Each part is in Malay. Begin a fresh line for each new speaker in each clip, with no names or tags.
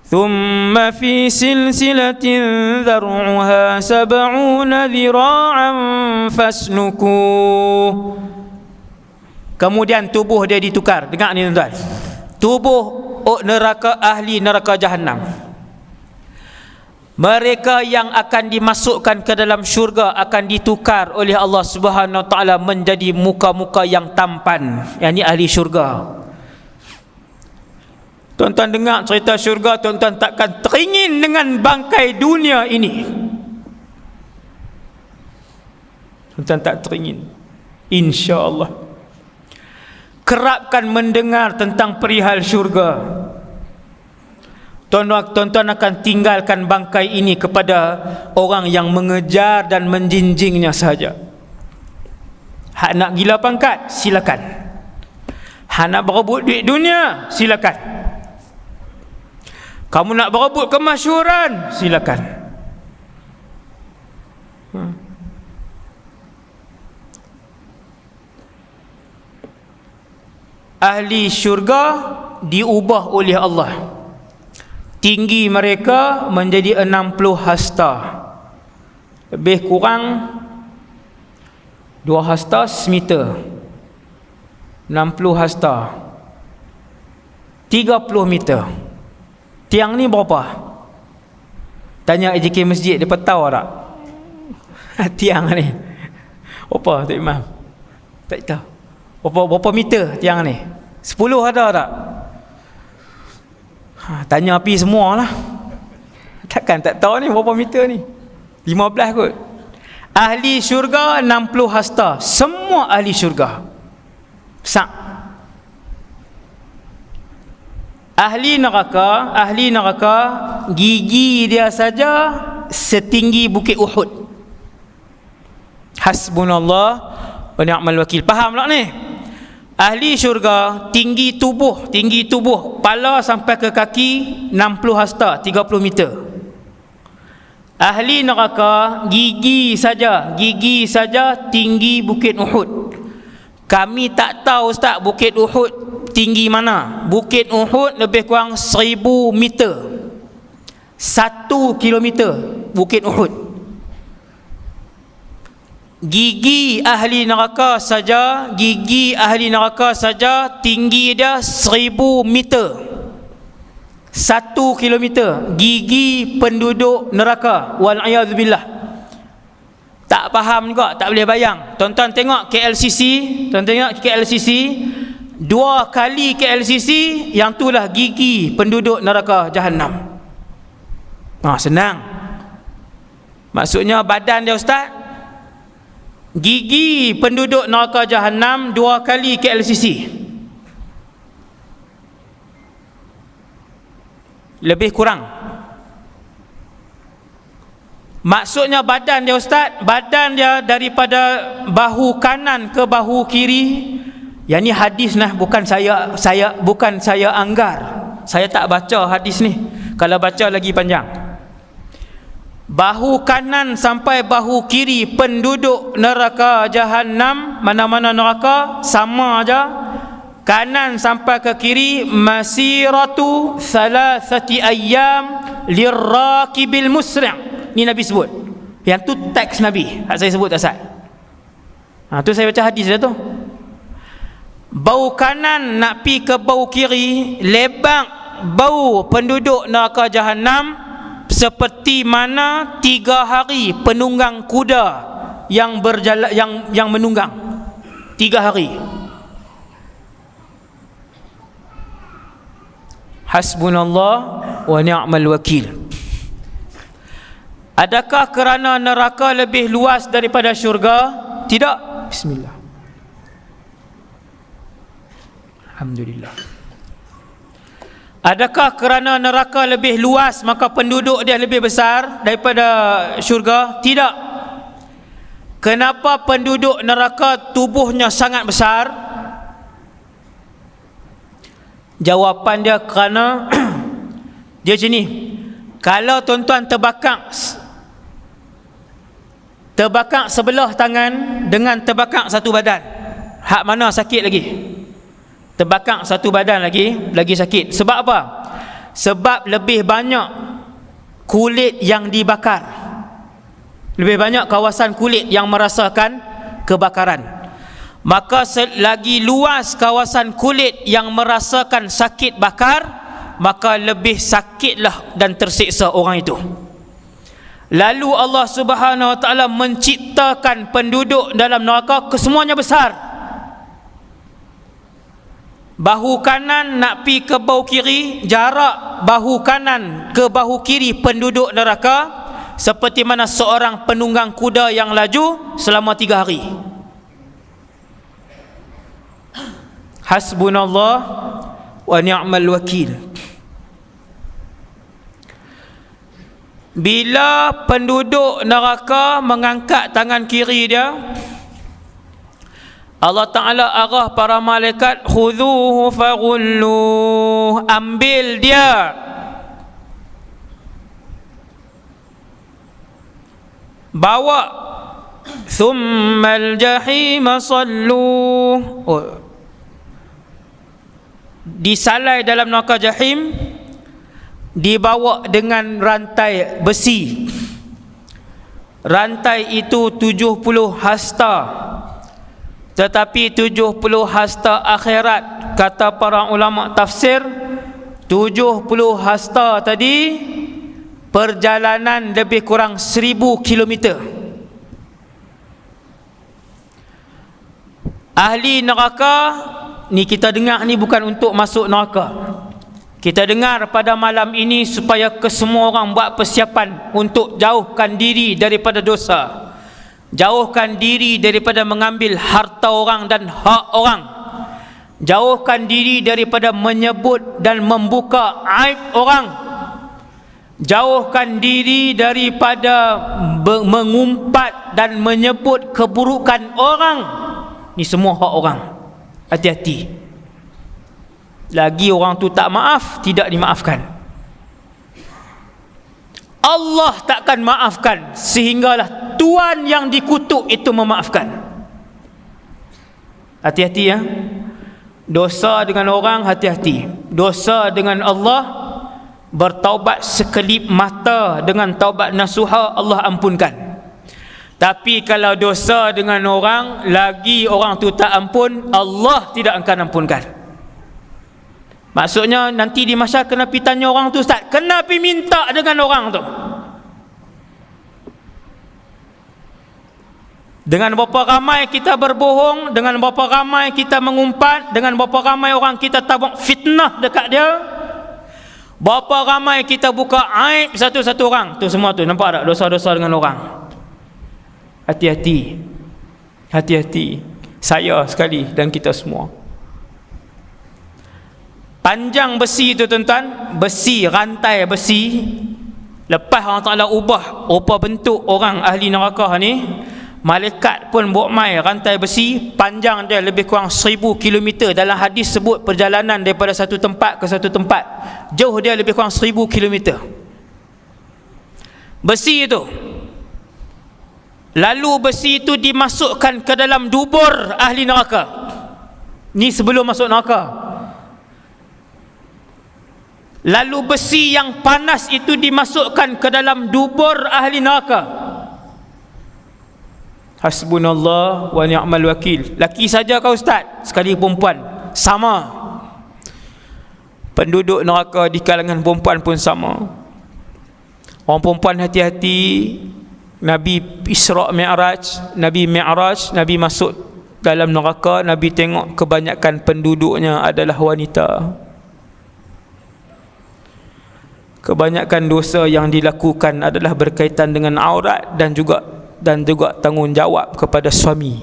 thumma fi silsilatin dhar'uha 70 dhira'an faslukuh. Kemudian tubuh dia ditukar. Dengar ni tuan-tuan, tubuh neraka, ahli neraka Jahannam, mereka yang akan dimasukkan ke dalam syurga akan ditukar oleh Allah Subhanahu Wa Taala menjadi muka-muka yang tampan, yang ni ahli syurga. Tuan-tuan dengar cerita syurga, tuan-tuan takkan teringin dengan bangkai dunia ini. Tuan-tuan tak teringin, insya-Allah. Kerapkan mendengar tentang perihal syurga. Tuan-tuan akan tinggalkan bangkai ini kepada orang yang mengejar dan menjinjingnya sahaja. Hak nak gila pangkat, silakan. Hak nak berebut duit dunia, silakan. Kamu nak berebut kemasyhuran, silakan. Ahli syurga diubah oleh Allah. Tinggi mereka menjadi 60 hasta, lebih kurang 2 hasta semeter, 60 hasta 30 meter. Tiang ni berapa? Tanya AJK Masjid, dia tahu tak? Tiang ni berapa Tok Imam? Tak tahu. Berapa meter tiang ni? 10 ada tak? Tanya api semua lah. Takkan tak tahu ni berapa meter ni? 15 kot. Ahli syurga 60 hasta. Semua ahli syurga. Sak. Ahli neraka gigi dia saja setinggi bukit Uhud. Hasbunallah wa ni'mal wakil. Faham tak ni? Ahli syurga tinggi tubuh, kepala sampai ke kaki 60 hasta, 30 meter. Ahli neraka gigi saja tinggi bukit Uhud. Kami tak tahu Ustaz bukit Uhud tinggi mana. Bukit Uhud lebih kurang 1000 meter, 1 kilometer bukit Uhud. Gigi ahli neraka saja tinggi dia 1000 meter, 1 kilometer. Gigi penduduk neraka, wal'iyadzubillah. Tak faham juga, tak boleh bayang. Tuan-tuan tengok KLCC, 2 kali KLCC, yang itulah gigi penduduk neraka Jahannam. Senang. Maksudnya badan dia Ustaz, gigi penduduk neraka Jahannam 2 kali KLCC. Lebih kurang. Maksudnya badan dia Ustaz, badan dia daripada bahu kanan ke bahu kiri. Yang ni hadis nah, bukan saya anggar. Saya tak baca hadis ni. Kalau baca lagi panjang. Bahu kanan sampai bahu kiri penduduk neraka Jahannam, mana-mana neraka sama aja. Kanan sampai ke kiri masiratu 3 ayyam lirakibil musri'. Ni Nabi sebut. Yang tu teks Nabi. Saya sebut tak Ustaz? Tu saya baca hadis dia tu. Bau kanan nak pi ke bau kiri, lebang bau penduduk neraka Jahannam seperti mana 3 hari penunggang kuda yang berjalan, yang menunggang 3 hari. Hasbunallah wa ni'mal wakil. Adakah kerana neraka lebih luas daripada syurga? Tidak. Bismillah. Alhamdulillah. Adakah kerana neraka lebih luas maka penduduk dia lebih besar daripada syurga? Tidak. Kenapa penduduk neraka tubuhnya sangat besar? Jawapan dia kerana dia macam ni. Kalau tuan-tuan terbakar sebelah tangan dengan terbakar satu badan, hak mana sakit lagi? Terbakar satu badan lagi sakit. Sebab apa? sebab lebih banyak kulit yang dibakar, lebih banyak kawasan kulit yang merasakan kebakaran. Maka selagi luas kawasan kulit yang merasakan sakit bakar, maka lebih sakitlah dan tersiksa orang itu. Lalu Allah Subhanahu Wa Taala menciptakan penduduk dalam neraka kesemuanya besar. Bahu kanan nak pi ke bahu kiri, jarak bahu kanan ke bahu kiri penduduk neraka seperti mana seorang penunggang kuda yang laju selama 3 hari. Hasbunallah wa ni'mal wakil. Bila penduduk neraka mengangkat tangan kiri dia, Allah Ta'ala arah para malaikat, khudhuhu faghulluh, ambil dia, bawa, thummal jahima salluh, disalai dalam neraka jahim, dibawa dengan rantai besi. Rantai itu 70 hasta, tetapi 70 hasta akhirat, kata para ulama tafsir, 70 hasta tadi perjalanan lebih kurang 1000 kilometer. Ahli neraka ni, kita dengar ni bukan untuk masuk neraka. Kita dengar pada malam ini supaya kesemua orang buat persiapan untuk jauhkan diri daripada dosa, jauhkan diri daripada mengambil harta orang dan hak orang, jauhkan diri daripada menyebut dan membuka aib orang, jauhkan diri daripada mengumpat dan menyebut keburukan orang. Ni semua hak orang. Hati-hati. Lagi orang tu tak maaf, tidak dimaafkan. Allah takkan maafkan sehinggalah Tuhan yang dikutuk itu memaafkan. Hati-hati ya. Dosa dengan orang hati-hati. Dosa dengan Allah, bertaubat sekelip mata dengan taubat nasuha, Allah ampunkan. Tapi kalau dosa dengan orang, lagi orang tu tak ampun, Allah tidak akan ampunkan. Maksudnya nanti di mahsyar kena pi tanya orang tu, Ustaz, kena pi minta dengan orang tu. Dengan berapa ramai kita berbohong, dengan berapa ramai kita mengumpat, dengan berapa ramai orang kita tabuk fitnah dekat dia, berapa ramai kita buka aib satu-satu orang. Tu semua tu, nampak tak dosa-dosa dengan orang? Hati-hati. Hati-hati. Saya sekali dan kita semua. Panjang besi itu tuan-tuan, besi, rantai besi. Lepas Allah Ta'ala ubah rupa bentuk orang ahli neraka ni, malaikat pun buat mai rantai besi, panjang dia lebih kurang 1000 km. Dalam hadis sebut perjalanan daripada satu tempat ke satu tempat, jauh dia lebih kurang 1000 km. Besi itu, lalu besi itu dimasukkan ke dalam dubur ahli neraka. Ni sebelum masuk neraka. Lalu besi yang panas itu dimasukkan ke dalam dubur ahli neraka. Hasbunallah wa ni'mal wakil. Laki saja kau Ustaz, sekali perempuan sama. Penduduk neraka di kalangan perempuan pun sama. Orang perempuan hati-hati. Nabi Isra' Mi'raj, Nabi Mi'raj, Nabi masuk dalam neraka, Nabi tengok kebanyakan penduduknya adalah wanita. Kebanyakan dosa yang dilakukan adalah berkaitan dengan aurat dan juga tanggungjawab kepada suami.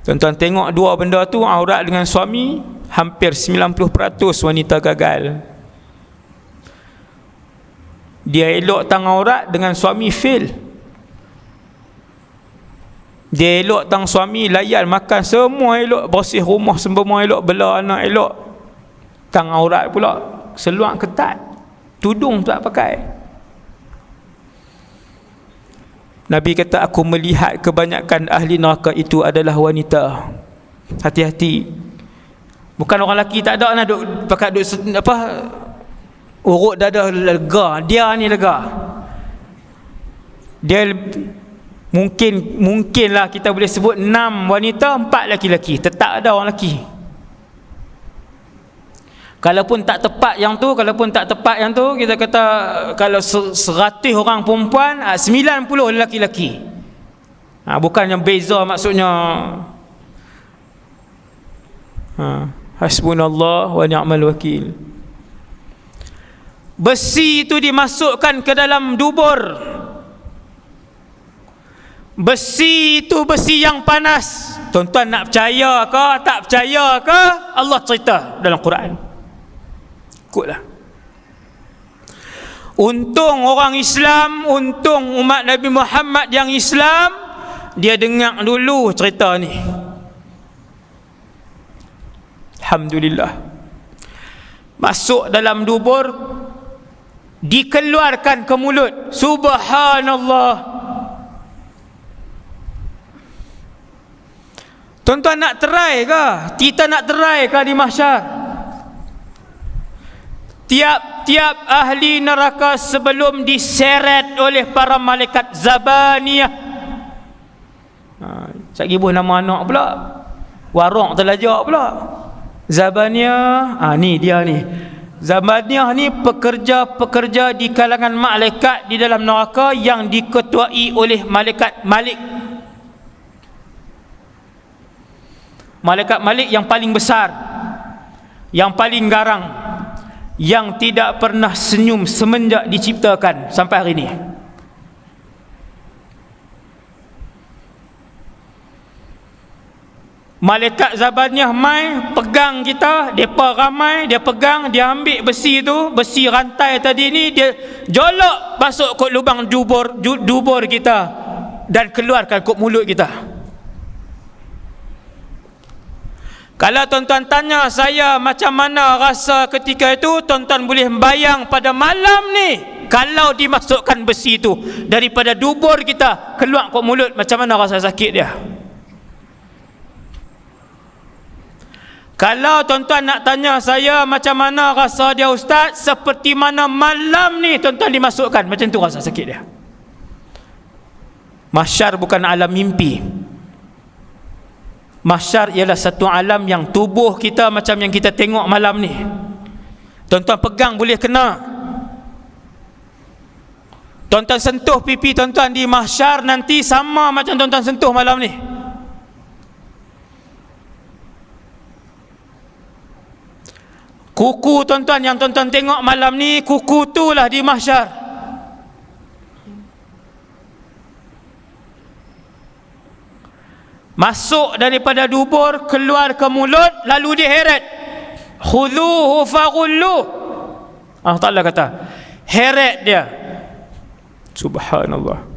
Tuan-tuan tengok dua benda tu, aurat dengan suami, hampir 90% wanita gagal. Dia elok tang aurat, dengan suami fail. Dia elok tang suami, layan makan semua elok, bersih rumah semua elok, bela anak elok. Tang aurat pula seluar ketat, tudung tak pakai. Nabi kata, aku melihat kebanyakan ahli neraka itu adalah wanita. Hati-hati. Bukan orang lelaki tak ada nak duk pakai duk apa urut dada lega. Dia ni lega. Dia mungkinlah kita boleh sebut 6 wanita, 4 lelaki-lelaki. Tetap ada orang lelaki. Kalaupun tak tepat yang tu, kita kata kalau 100 orang perempuan, 90 lelaki-lelaki. Bukan yang beza maksudnya. Hasbunallah wa ni'mal wakil. Besi itu dimasukkan ke dalam dubur. Besi itu besi yang panas. Tuan-tuan nak percaya ke tak percaya ke? Allah cerita dalam Quran. Ikutlah. Untung orang Islam, untung umat Nabi Muhammad yang Islam, dia dengar dulu cerita ni. Alhamdulillah. Masuk dalam dubur, dikeluarkan ke mulut. Subhanallah. Tuan-tuan nak try ke? Kita nak try ke di mahsyar? Tiap-tiap ahli neraka sebelum diseret oleh para malaikat Zabaniyah. Cak gibuh nama anak pula. Warok terlajak pula. Zabaniyah, ni dia ni. Zabaniyah ni pekerja-pekerja di kalangan malaikat di dalam neraka yang diketuai oleh malaikat Malik. Malaikat Malik yang paling besar, yang paling garang, yang tidak pernah senyum semenjak diciptakan sampai hari ini. Malaikat Zabaniyah mai pegang kita, depa ramai, dia pegang, dia ambil besi tu, besi rantai tadi ni, dia jolok masuk ke lubang dubur kita dan keluarkan ke mulut kita. Kalau tuan-tuan tanya saya macam mana rasa ketika itu, tuan-tuan boleh bayang pada malam ni kalau dimasukkan besi itu daripada dubur kita keluar ke mulut, macam mana rasa sakit dia. Kalau tuan-tuan nak tanya saya macam mana rasa dia ustaz, seperti mana malam ni tuan-tuan dimasukkan, macam tu rasa sakit dia. Mahsyar bukan alam mimpi. Mahsyar ialah satu alam yang tubuh kita macam yang kita tengok malam ni. Tuan-tuan pegang boleh kena. Tuan-tuan sentuh pipi tuan-tuan di mahsyar nanti sama macam tuan-tuan sentuh malam ni. Kuku tuan-tuan yang tuan-tuan tengok malam ni, kuku itulah di mahsyar. Masuk daripada dubur, keluar ke mulut, lalu diheret. Khudhuhu faghullu. Allah Ta'ala kata, heret dia. Subhanallah.